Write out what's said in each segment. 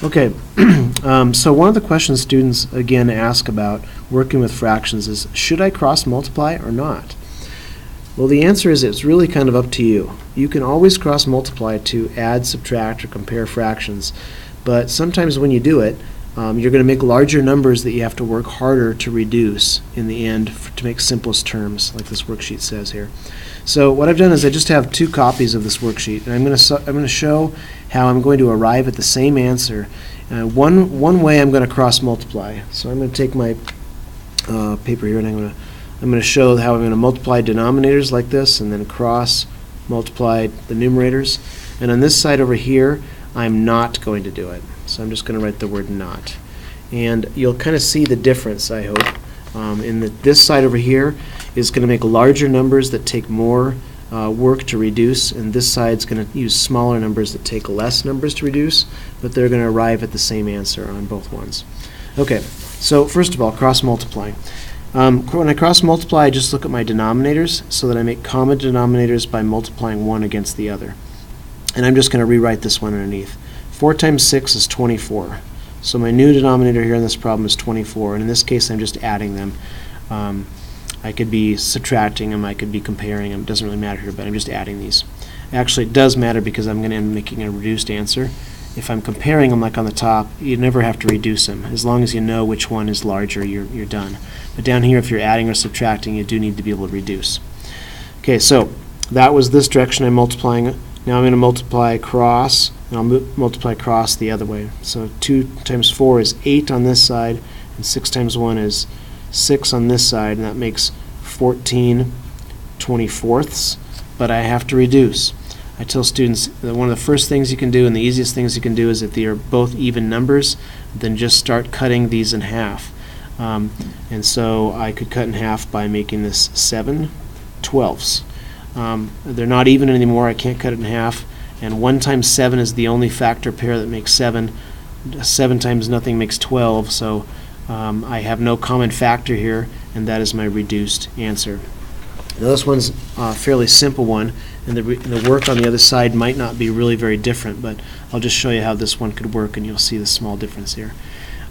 Okay, so one of the questions students again ask about working with fractions is, should I cross multiply or not? Well, the answer is it's really kind of up to you. You can always cross multiply to add, subtract, or compare fractions, but sometimes when you do it, you're going to make larger numbers that you have to work harder to reduce in the end to make simplest terms, like this worksheet says here. So what I've done is I just have 2 copies of this worksheet, and I'm going to show how I'm going to arrive at the same answer. One way I'm going to cross multiply. So I'm going to take my paper here, and I'm going to show how I'm going to multiply denominators like this, and then cross multiply the numerators. And on this side over here, I'm not going to do it. So I'm just going to write the word not. And you'll kind of see the difference, I hope. This side over here is going to make larger numbers that take more work to reduce, and this side's going to use smaller numbers that take less numbers to reduce, but they're going to arrive at the same answer on both ones. Okay, so first of all, cross multiplying. When I cross multiply, I just look at my denominators so that I make common denominators by multiplying one against the other. And I'm just going to rewrite this one underneath. 4 times 6 is 24. So my new denominator here in this problem is 24, and in this case I'm just adding them. I could be subtracting them, I could be comparing them, it doesn't really matter here, but I'm just adding these. Actually, it does matter because I'm going to end up making a reduced answer. If I'm comparing them like on the top, you never have to reduce them. As long as you know which one is larger, you're done. But down here, if you're adding or subtracting, you do need to be able to reduce. Okay, so that was this direction I'm multiplying. Now I'm going to multiply cross, and I'll multiply cross the other way. So 2 times 4 is 8 on this side, and 6 times 1 is 6 on this side, and that makes 14 24ths, but I have to reduce. I tell students that one of the first things you can do and the easiest things you can do is if they are both even numbers, then just start cutting these in half. And so I could cut in half by making this 7 12ths. They're not even anymore, I can't cut it in half, and 1 times 7 is the only factor pair that makes 7. 7 times nothing makes 12, so I have no common factor here, and that is my reduced answer. Now this one's a fairly simple one, and the work on the other side might not be really very different, but I'll just show you how this one could work, and you'll see the small difference here.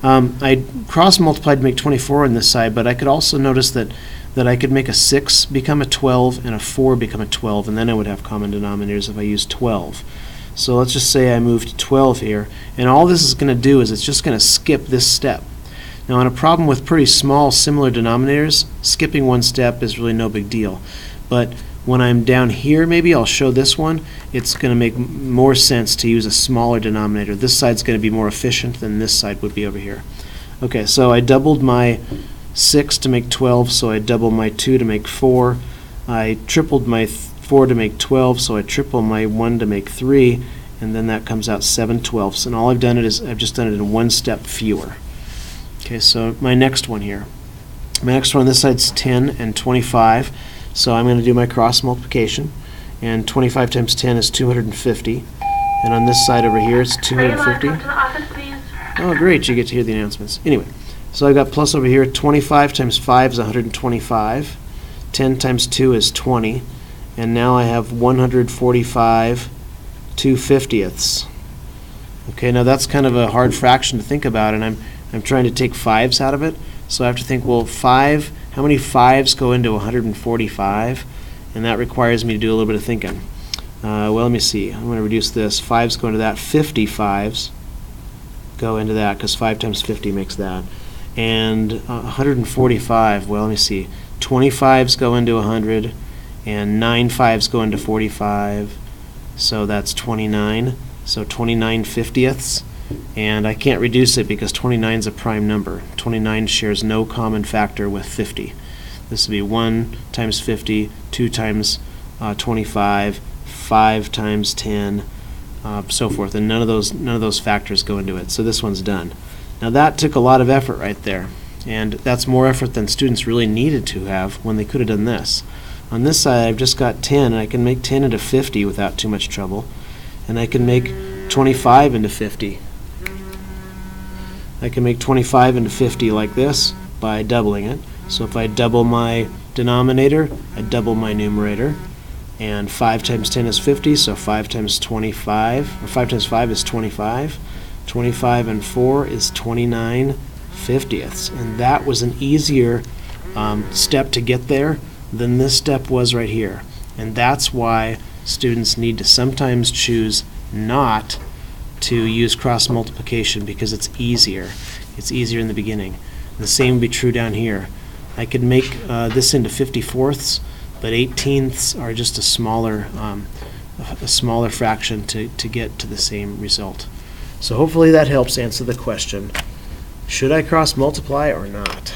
I cross-multiplied to make 24 on this side, but I could also notice that I could make a 6 become a 12 and a 4 become a 12, and then I would have common denominators if I used 12. So let's just say I moved 12 here, and all this is going to do is it's just going to skip this step. Now, on a problem with pretty small similar denominators, skipping one step is really no big deal. But when I'm down here, maybe I'll show this one, it's going to make more sense to use a smaller denominator. This side's going to be more efficient than this side would be over here. Okay, so I doubled my 6 to make 12, so I doubled my 2 to make 4. I tripled my 4 to make 12, so I triple my 1 to make 3, and then that comes out 7 12ths. And all I've done is I've just done it in one step fewer. Okay, so my next one here. My next one on this side's 10 and 25, so I'm going to do my cross multiplication, and 25 times 10 is 250, and on this side over here it's 250. Oh, great, you get to hear the announcements. Anyway, so I've got plus over here, 25 times 5 is 125, 10 times 2 is 20, and now I have 145 2/50ths. Okay, now that's kind of a hard fraction to think about, and I'm trying to take 5s out of it, so I have to think, well, how many 5s go into 145? And that requires me to do a little bit of thinking. Well, let me see. I'm going to reduce this. 5s go into that. 50 5s go into that, because 5 times 50 makes that. And 145, well, let me see. 25s go into 100, and 9 5s go into 45, so that's 29. So 29 50ths. And I can't reduce it because 29 is a prime number. 29 shares no common factor with 50. This would be 1 times 50, 2 times 25, 5 times 10, so forth. And none of those factors go into it. So this one's done. Now that took a lot of effort right there, and that's more effort than students really needed to have when they could have done this. On this side, I've just got 10, and I can make 10 into 50 without too much trouble, and I can make 25 into 50. I can make 25 into 50 like this by doubling it. So if I double my denominator, I double my numerator. And 5 times 10 is 50, so 5 times 25, or 5 times 5 is 25. 25 and 4 is 29 fiftieths. And that was an easier step to get there than this step was right here. And that's why students need to sometimes choose not to use cross multiplication, because it's easier. It's easier in the beginning. The same would be true down here. I could make this into 54ths, but 18ths are just a smaller fraction to get to the same result. So hopefully that helps answer the question, should I cross multiply or not?